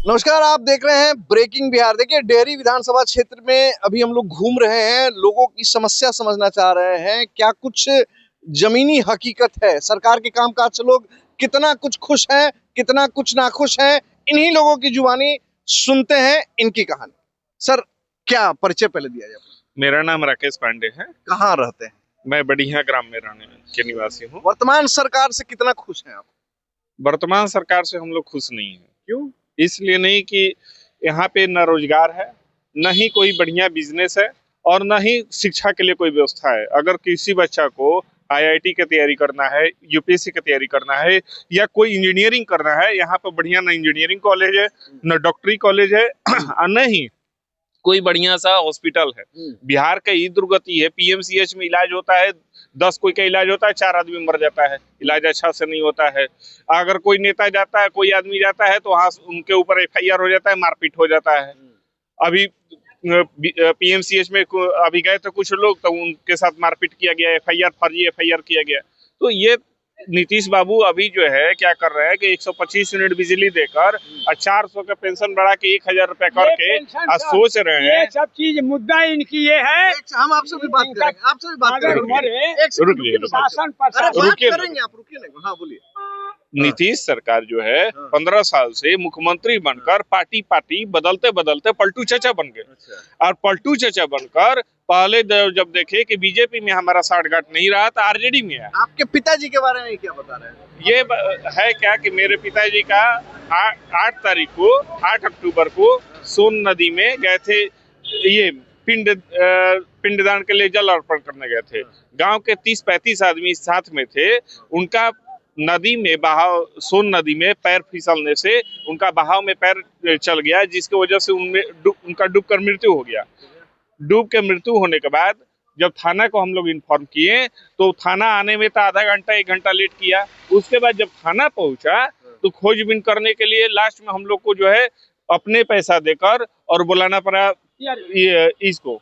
नमस्कार, आप देख रहे हैं ब्रेकिंग बिहार। देखिए, डेहरी विधानसभा क्षेत्र में अभी हम लोग घूम रहे हैं, लोगों की समस्या समझना चाह रहे हैं। क्या कुछ जमीनी हकीकत है, सरकार के कामकाज से लोग कितना कुछ खुश हैं, कितना कुछ नाखुश हैं, इन्हीं लोगों की जुबानी सुनते हैं इनकी कहानी। सर, क्या परिचय पहले दिया जाए? मेरा नाम राकेश पांडे है। कहाँ रहते हैं? मैं बढ़िया ग्राम में रहने के निवासी हूँ। वर्तमान सरकार से कितना खुश हैं आप? वर्तमान सरकार से हम लोग खुश नहीं हैं। क्यों? इसलिए नहीं कि यहाँ पे न रोजगार है, न ही कोई बढ़िया बिजनेस है और न ही शिक्षा के लिए कोई व्यवस्था है। अगर किसी बच्चा को आईआईटी की तैयारी करना है, यूपीएससी की तैयारी करना है या कोई इंजीनियरिंग करना है, यहाँ पे बढ़िया न इंजीनियरिंग कॉलेज है, न डॉक्टरी कॉलेज है और न ही कोई बढ़िया सा हॉस्पिटल है। बिहार का ही दुर्गति है। पीएमसीएच में इलाज होता है, 10 कोई का इलाज होता है, 4 आदमी मर जाता है। इलाज अच्छा से नहीं होता है। अगर कोई नेता जाता है, कोई आदमी जाता है तो वहाँ उनके ऊपर एफआईआर हो जाता है, मारपीट हो जाता है। अभी पीएमसीएच में अभी गए थे कुछ लोग, तो उनके साथ मारपीट किया गया, एफआईआर फर्जी एफआईआर किया गया। तो ये नीतीश बाबू अभी जो है क्या कर रहे हैं कि 125 यूनिट बिजली देकर और 400 का पेंशन बढ़ा के 1000 रुपए करके सोच रहे हैं। ये सब चीज मुद्दा इनकी ये है। हम आपसे भी बात करेंगे, आपसे भी बात करेंगे। शासन करेंगे, आप रुकिए ना। हाँ, बोलिए। नीतीश सरकार जो है 15 साल से मुख्यमंत्री बनकर पार्टी बदलते बदलते पलटू चाचा बन गए। और पलटू चाचा बनकर पहले जब देखे कि बीजेपी में हमारा साठगांठ नहीं रहा तो आरजेडी में है। आपके पिताजी के बारे में क्या बता रहे हैं? ये है क्या कि मेरे पिताजी का 8 अक्टूबर को सोन नदी में गए थे, ये पिंडदान के लिए जल अर्पण करने गए थे। गांव के 30-35 आदमी साथ में थे। उनका नदी में बहाव, सोन नदी में पैर फिसलने से उनका बहाव में पैर चल गया, जिसकी वजह से उनका डूबकर मृत्यु हो गया। डूब के मृत्यु होने के बाद जब थाना को हम लोग इन्फॉर्म किए तो थाना आने में तो आधा घंटा 1 घंटा लेट किया। उसके बाद जब थाना पहुंचा तो खोजबीन करने के लिए लास्ट में हम लोग को जो है अपने पैसा देकर और बुलाना पड़ा इसको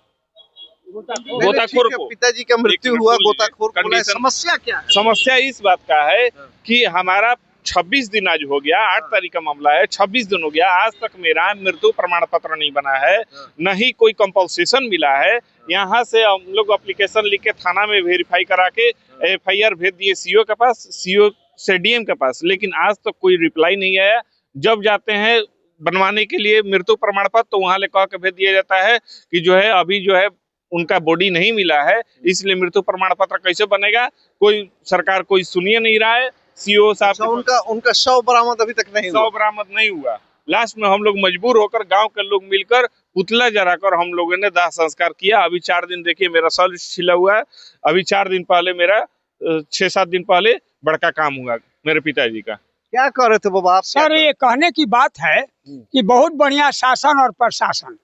गोताखोर को। पिताजी का मृत्यु हुआ, गोताखोर को। समस्या क्या है? समस्या इस बात का है कि हमारा 26 दिन आज हो गया, 8 तारीख का मामला है, 26 दिन हो गया, आज तक मेरा मृत्यु प्रमाण पत्र नहीं बना है, न ही कोई कंपल्सेशन मिला है। यहाँ से हम लोग एप्लीकेशन लिख के थाना में वेरीफाई करा के एफआईआर भेज दिए सीओ के पास, सीओ से डीएम के पास, लेकिन आज तक कोई रिप्लाई नहीं आया। जब जाते हैं बनवाने के लिए मृत्यु प्रमाण पत्र तो वहाँ ले कह के भेज दिया जाता है कि जो है अभी जो है उनका बॉडी नहीं मिला है, इसलिए मृत्यु प्रमाण पत्र कैसे बनेगा। कोई सरकार कोई सुनिए नहीं रहा है। सीओ साहब उनका शव बरामद अभी तक नहीं हुआ। शव बरामद नहीं हुआ। लास्ट में हम लोग मजबूर होकर गांव के लोग मिलकर पुतला जलाकर हम लोगों ने दाह संस्कार किया। अभी 4 दिन देखिए मेरा सर छिला हुआ है। अभी 4 दिन पहले मेरा 6-7 दिन पहले बड़का काम हुआ मेरे पिताजी का। क्या कर रहे थे बाबा आप? सर, ये कहने की बात है कि बहुत बढ़िया शासन और प्रशासन।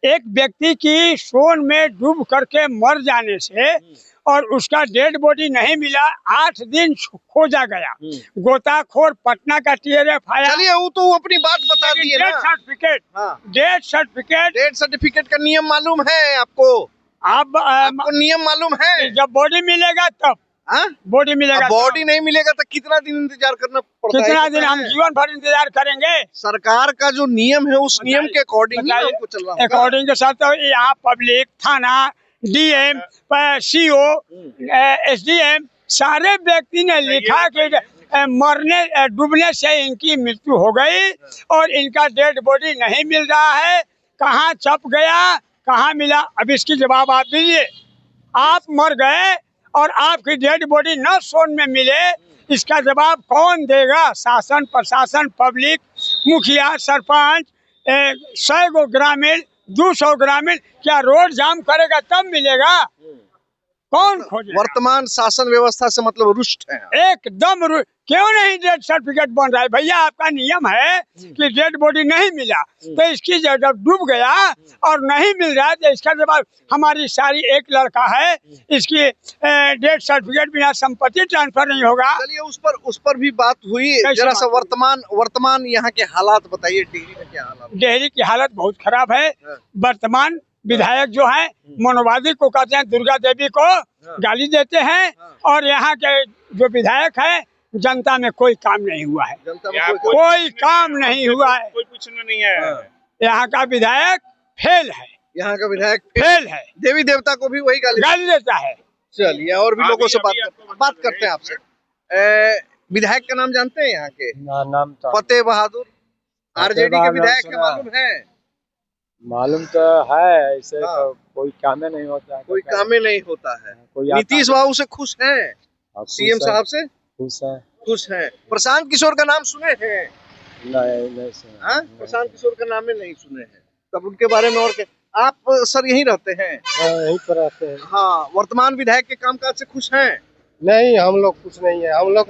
एक व्यक्ति की सोन में डूब करके मर जाने से और उसका डेड बॉडी नहीं मिला, 8 दिन खोजा गया। गोताखोर पटना का TRF आया। चलिए, वो तो अपनी बात बता दिए ना। डेथ सर्टिफिकेट का नियम मालूम है आपको? आपको नियम मालूम है? जब बॉडी मिलेगा तब बॉडी मिलेगा। बॉडी नहीं मिलेगा तो कितना दिन इंतजार करना पड़ता है? कितना दिन? हम जीवन भर इंतजार करेंगे। सरकार का जो नियम है उस नियम के अकॉर्डिंग अकॉर्डिंग के साथ यहाँ पब्लिक, थाना, डीएम, सीओ, एसडीएम सारे व्यक्ति ने लिखा कि डूबने से इनकी मृत्यु हो गई और इनका डेड बॉडी नहीं मिल रहा है। कहाँ छप गया, कहाँ मिला, अब इसकी जवाब आप दीजिए। आप मर गए और आपकी डेड बॉडी न सोन में मिले, इसका जवाब कौन देगा? शासन, प्रशासन, पब्लिक, मुखिया, सरपंच, 100 गो ग्रामीण, 200 ग्रामीण क्या रोड जाम करेगा तब मिलेगा? कौन खोजेगा? वर्तमान शासन व्यवस्था से मतलब रुष्ट है एकदम। क्यों नहीं डेथ सर्टिफिकेट बन रहा है? भैया, आपका नियम है कि डेड बॉडी नहीं मिला तो इसकी जब डूब गया और नहीं मिल रहा है तो इसका जवाब हमारी सारी एक लड़का है, इसकी डेथ सर्टिफिकेट बिना संपत्ति ट्रांसफर नहीं होगा। चलिए, उस पर भी बात हुई। जरा सा वर्तमान यहाँ के हालात बताइए। डेहरी में क्या हालात? डेहरी की हालत बहुत खराब है। वर्तमान विधायक जो है मनोवादी को कहते हैं, दुर्गा देवी को गाली देते हैं और यहाँ के जो विधायक है जनता में कोई काम नहीं हुआ है। कोई काम नहीं हुआ है। कुछ नहीं है। यहाँ का विधायक फेल है, यहाँ का विधायक फेल है, देवी देवता को भी वही गाली देता है। चलिए और भी लोगों से बात करते हैं आपसे। विधायक का नाम जानते हैं यहाँ के? नाम तो फतेह बहादुर आरजेडी के विधायक है, मालूम है? मालूम तो है, ऐसे हाँ। तो कोई काम नहीं होता है, कोई काम ही नहीं होता है। कोई नीतीश बाबू से खुश हैं? सीएम साहब से खुश है? खुश हैं। प्रशांत किशोर का नाम सुने हैं? नहीं सुना। हाँ, प्रशांत किशोर का नाम ही नहीं सुने हैं। तब उनके बारे में और आप सर यहीं रहते हैं? यहीं पर रहते हैं। हाँ, वर्तमान विधायक के कामकाज से खुश हैं? नहीं, हम लोग कुछ नहीं है। हम लोग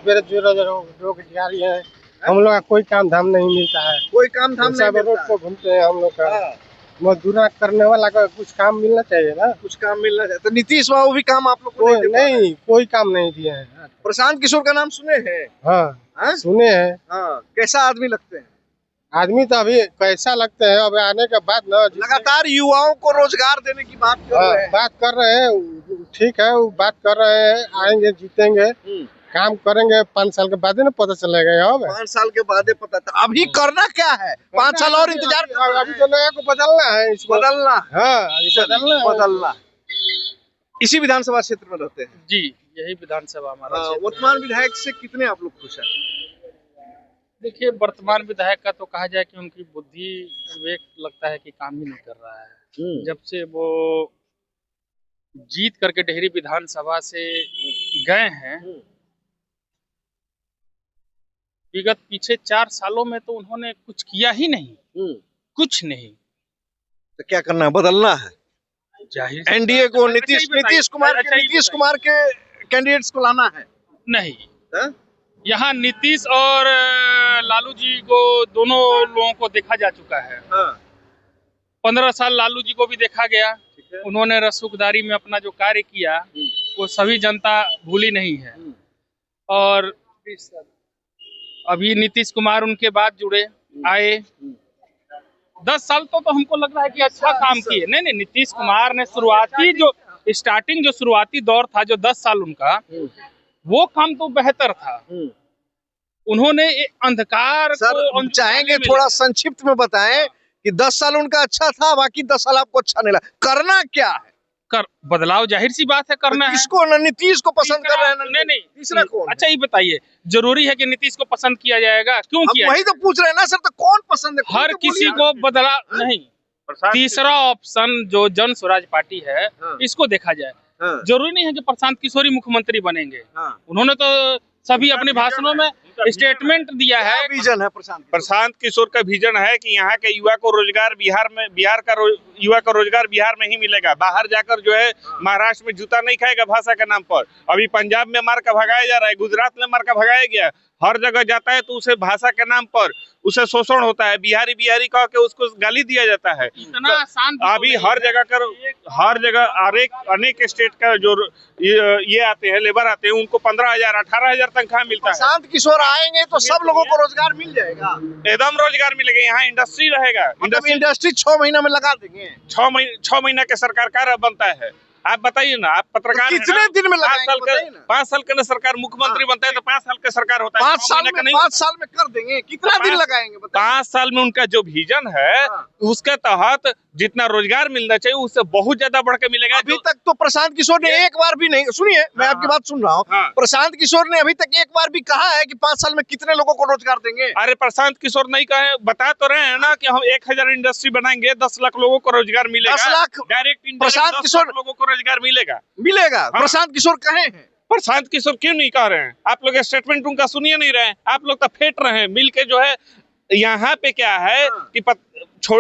बेरोजगारी है, हम लोग का कोई काम धाम नहीं मिलता है। कोई काम धाम नहीं रोड मिलता। पर घूमते हैं हम लोग का। हाँ, मजदूरी करने वाला का कुछ काम मिलना चाहिए ना। कुछ काम मिलना चाहिए। तो नीतीश बाबू भी काम आप लोग को नहीं दे पा रहे हैं? नहीं, कोई काम नहीं दिए हैं। प्रशांत किशोर का नाम सुने हैं? हाँ, हाँ? सुने हैं। हाँ, कैसा आदमी लगते हैं? आदमी तो अभी कैसा लगते हैं, अब आने के बाद ना लगातार युवाओं को रोजगार देने की बात कर रहे हैं। बात कर रहे हैं, ठीक है, वो बात कर रहे हैं, आएंगे जीतेंगे, काम करेंगे, 5 साल के बाद ही ना पता चलेगा। यहाँ 5 साल के बाद पता था। अभी करना क्या है? 5 साल और इंतजार करना अभी तो लोगों को बदलना है, इसको बदलना। हाँ, बदलना है। बदलना। इसी विधानसभा क्षेत्र में रहते हैं? जी, यही विधानसभा हमारा क्षेत्र है। वर्तमान विधायक से कितने आप लोग खुश हैं? देखिए, वर्तमान विधायक का तो कहा जाए कि उनकी बुद्धि विवेक लगता है कि काम ही नहीं कर रहा है। जब से वो जीत करके डेहरी विधानसभा से गए हैं, विगत पीछे 4 सालों में तो उन्होंने कुछ किया ही नहीं, कुछ नहीं। तो क्या करना है? बदलना है। जाहिर एनडीए को नीतीश कुमार के कैंडिडेट्स को लाना है? नहीं, हा? यहाँ नीतीश और लालू जी को दोनों लोगों को देखा जा चुका है। हाँ। 15 साल लालू जी को भी देखा गया। उन्होंने रसूखदारी में अपना जो कार्य किया वो सभी जनता भूली नहीं है। और अभी नीतीश कुमार उनके बाद जुड़े आए। 10 साल तो हमको लग रहा है कि अच्छा काम किए। नहीं, नीतीश कुमार ने शुरुआती दौर था जो 10 साल उनका, वो काम तो बेहतर था। उन्होंने अंधकार सर चाहेंगे थोड़ा संक्षिप्त में बताएं कि 10 साल उनका अच्छा था, बाकी 10 साल आपको अच्छा नहीं लगा। करना क्या है? बदलाव जाहिर सी बात है करना है। किसको? नीतीश को पसंद कर रहे हैं? नहीं, तीसरा कौन? अच्छा ये बताइए, जरूरी है कि नीतीश को पसंद किया जाएगा? क्यों किया? वही तो पूछ रहे हैं ना सर, तो कौन पसंद है? हर किसी को बदला नहीं। तीसरा ऑप्शन जो जन स्वराज पार्टी है, इसको देखा जाए। जरूरी नहीं है कि प्रशांत किशोर मुख्यमंत्री बनेंगे। उन्होंने तो सभी अपने भाषणों में स्टेटमेंट दिया है। विजन है प्रशांत किशोर का विजन है कि यहाँ के युवा को रोजगार युवा का रोजगार बिहार में ही मिलेगा। बाहर जाकर जो है महाराष्ट्र में जूता नहीं खाएगा भाषा के नाम पर। अभी पंजाब में मार का भगाया जा रहा है, गुजरात में मार का भगाया गया। हर जगह जाता है तो उसे भाषा के नाम पर उसे शोषण होता है। बिहारी कह के उसको गाली दिया जाता है। इतना आसान अभी हर जगह अनेक स्टेट का जो ये आते हैं, लेबर आते हैं, उनको 15,000 18,000 तनख्वाह मिलता है। प्रशांत किशोर आएंगे तो सब लोगों को रोजगार मिल जाएगा। एकदम रोजगार मिलेगा। यहाँ इंडस्ट्री रहेगा। इंडस्ट्री 6 महीना में लगा देंगे। 6 महीना के सरकार का बनता है। आप बताइए ना, आप पत्रकार तो कितने दिन में लगाएंगे? 5 साल का सरकार मुख्यमंत्री बनता है तो 5 साल का सरकार होता है। 5 साल में कर देंगे। कितना दिन लगाएंगे? 5 साल में उनका जो विजन है उसके तहत जितना रोजगार मिलना चाहिए उससे बहुत ज्यादा बढ़ के मिलेगा। अभी तक तो प्रशांत किशोर ने एक बार भी नहीं, सुनिए मैं आपकी बात सुन रहा हूँ। प्रशांत किशोर ने अभी तक एक बार भी कहा है कि 5 साल में कितने लोगों को रोजगार देंगे? अरे प्रशांत किशोर नहीं कहे, बता तो रहे हैं ना कि हम 1000 इंडस्ट्री बनाएंगे, 10 लाख लोगों को रोजगार मिलेगा। 10 लाख डायरेक्ट प्रशांत किशोर लोगों को रोजगार मिलेगा। प्रशांत किशोर कहे हैं। प्रशांत किशोर क्यों नहीं कह रहे हैं? आप लोग स्टेटमेंट उनका सुनिए नहीं रहे हैं। आप लोग तो फेंट रहे हैं मिल के। जो है यहाँ पे क्या है कि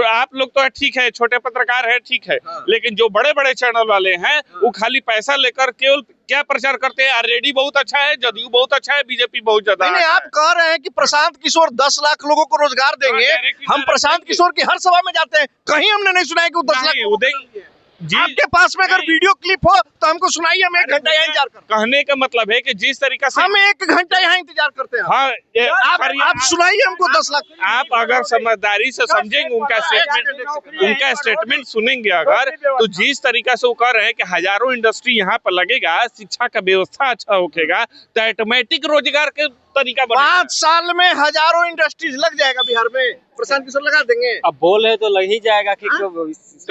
आप लोग तो ठीक है, छोटे पत्रकार है, ठीक है, लेकिन जो बड़े बड़े चैनल वाले हैं वो खाली पैसा लेकर केवल क्या प्रचार करते हैं? आरजेडी बहुत अच्छा है, जदयू बहुत अच्छा है, बीजेपी बहुत ज्यादा। नहीं, आप कह रहे हैं कि प्रशांत किशोर 10 लाख लोगों को रोजगार देंगे। हम प्रशांत किशोर की हर सभा में जाते हैं, कहीं हमने नहीं सुना है कि वो 10 लाख देंगे। आपके पास में अगर वीडियो क्लिप हो तो हमको सुनाइए। हम 1 घंटा यहाँ इंतजार करते हैं। कहने का मतलब है कि जिस तरीका से हम 1 घंटा यहाँ इंतजार करते हैं। आप? हाँ, आप सुनाइए हमको 10 लाख। आप अगर समझदारी से समझेंगे उनका स्टेटमेंट सुनेंगे अगर, तो जिस तरीका से वो कह रहे हैं कि हजारों इंडस्ट्री यहाँ पर लगेगा, शिक्षा का व्यवस्था अच्छा होगा, तो ऑटोमेटिक रोजगार के तरीका बनेगा। 5 साल में हजारों इंडस्ट्रीज लग जाएगा बिहार में, प्रशांत किशोर लगा देंगे। अब बोले तो लग ही जाएगा कि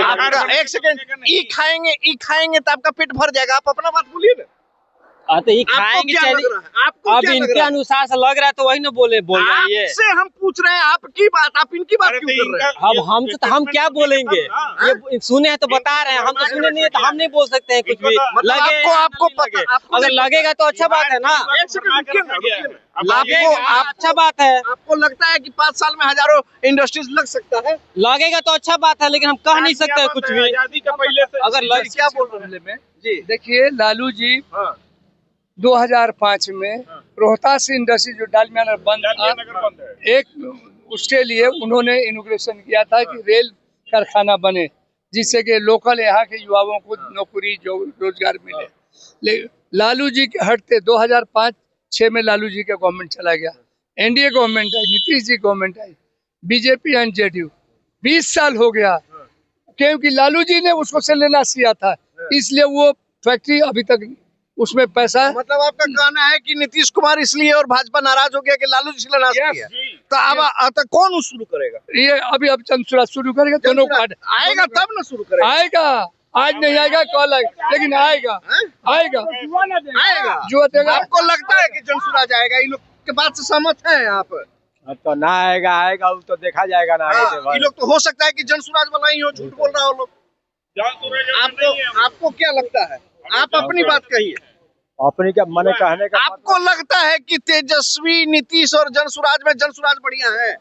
आपका एक सेकंड, ई खाएंगे तो आपका पेट भर जाएगा। आप अपना बात बोलिए ना। तो ये आपको खाएंगे क्या लग रहा है? आपको अब क्या लग इनके रहा है? अनुसार से लग रहा है तो वही ना बोल रहे हैं ये। आपसे हम पूछ रहे हैं आपकी बात, आप इनकी बात क्यों कर रहे हैं? अब हम क्या बोलेंगे, ये सुने हैं तो बता रहे हैं, हम तो सुने नहीं है तो हम नहीं बोल सकते हैं कुछ भी। मतलब आपको पता, अगर लगेगा तो अच्छा बात है ना, एक सेकंड रुकिए ना। लगेगा अच्छा बात है। आपको लगता है कि 5 साल में हजारों इंडस्ट्रीज लग सकता है? लगेगा तो अच्छा बात है, लेकिन हम कह नहीं सकते कुछ भी। आजादी का पहले से अगर क्या बोल रहे हैं जी? देखिए लालू जी हाँ। 2005 में रोहतास इंडस्ट्री जो डालमिया बंद था, नगर बंद है। एक उसके लिए उन्होंने इनोग्रेशन किया था कि रेल कारखाना बने, जिससे कि लोकल यहाँ के युवाओं को नौकरी जो रोजगार मिले। लालू जी के हटते 2005-6 में लालू जी का गवर्नमेंट चला गया, एनडीए गवर्नमेंट आई, नीतीश जी गवर्नमेंट आई, बीजेपी एंड जेडीयू। 20 साल हो गया, क्योंकि लालू जी ने उसको शिलान्यास किया था, इसलिए वो फैक्ट्री अभी तक उसमें पैसा। मतलब आपका कहना है कि नीतीश कुमार इसलिए और भाजपा नाराज हो गया कि लालू जी शिलान्यास किया, तो अब कौन शुरू करेगा? ये अभी चंद्रशुरा शुरू करेगा, दोनों आएगा तब ना शुरू करेगा। आएगा, आज नहीं आएगा कल आएगा, लेकिन आएगा आएगा जो देगा। आपको लगता है कि जनसुराज आएगा? इन लोग के बात से सहमत हैं आप? तो ना आएगा वो तो देखा जाएगा ना। ये लोग तो हो सकता है कि जनसुराज वाला ही हो, झूठ बोल रहा हो लोग। आपको क्या लगता है? आप अपनी बात कहिए। अपनी क्या मने कहने का आपको लगता है कि तेजस्वी, नीतीश और जनसुराज में जनसुराज बढ़िया है?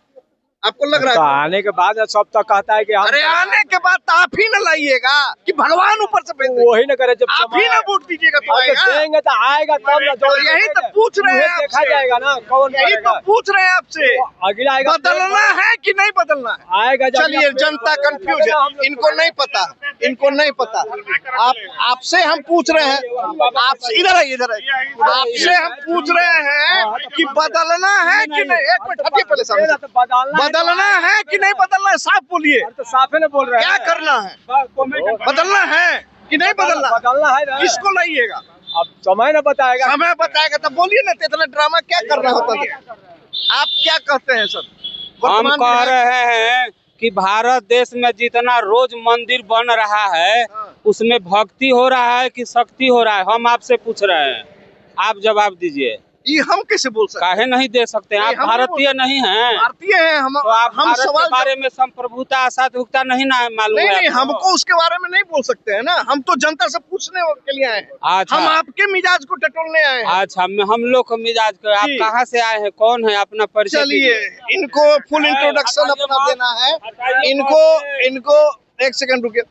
आपको लग रहा तो है? आने के बाद सब तक कहता है कि अरे आने के बाद तो आप ही न लाइएगा कि भगवान ऊपर से भेज देंगे? वही ना करे, जब आप ही ना वोट दीजिएगा तो आएगा। देंगे तो आएगा तब ना। तो यही तो पूछ रहे हैं देखा आपसे। जाएगा ना कौन यही तो पूछ रहे हैं आपसे, अगला आएगा। बदलना है कि नहीं बदलना है? आएगा चलिए, जनता कंफ्यूज है, इनको नहीं पता, इनको नहीं पता। आपसे हम पूछ रहे हैं, आपसे इधर आइए, इधर आइए। आपसे हम पूछ रहे हैं कि बदलना है कि नहीं? एक मिनट हटिए पहले सामने से। बदलना है कि नहीं बदलना है? साफ बोलिए, तो साफे ने बोल रहे क्या हैं। करना है? बदलना है कि नहीं बदलना? बदलना है ना। किसको लाइएगा? अब समय न बताएगा। समय बताएगा तब बोलिए ना। इतना ड्रामा क्या करना होता है? आप क्या कहते हैं सर? हम कह रहे हैं कि भारत देश में जितना रोज मंदिर बन रहा है, उसमें भक्ति हो रहा है कि शक्ति हो रहा है? हम आपसे पूछ रहे हैं, आप जवाब दीजिए। ये हम कैसे बोल सकते हैं? काहे नहीं दे सकते? आप भारतीय नहीं हैं? भारतीय हैं हम। तो आप हम भारत सवाल के बारे में संप्रभुता साधुता नहीं ना मालूम है? नहीं, हमको उसके बारे में नहीं बोल सकते हैं ना। हम तो जनता से पूछने के लिए आए हैं। अच्छा। हम आपके मिजाज को टटोलने आए हैं। अच्छा, हम लोग को मिजाज कर। आप कहाँ से आए हैं, कौन है, अपना परिचय चलिए, दीजिए। इनको फुल इंट्रोडक्शन अपना देना है। इनको एक सेकंड रुकिए।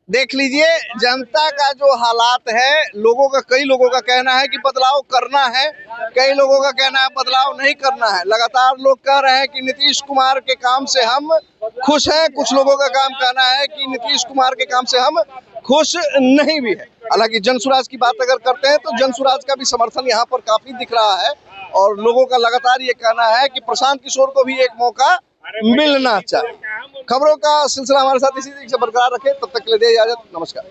देख लीजिए जनता का जो हालात है। लोगों का, कई लोगों का कहना है कि बदलाव करना है, कई लोगों का कहना है बदलाव नहीं करना है। लगातार लोग कह रहे हैं कि नीतीश कुमार के काम से हम खुश हैं, कुछ लोगों का कहना है कि नीतीश कुमार के काम से हम खुश नहीं भी है। हालांकि जनसुराज की बात अगर करते हैं तो जनसुराज का भी समर्थन यहाँ पर काफी दिख रहा है और लोगों का लगातार ये कहना है कि प्रशांत किशोर को भी एक मौका मिलना चाहिए। खबरों का सिलसिला हमारे साथ इसी तरीके से बरकरार रखें। तब तक के लिए दे इजाजत, नमस्कार।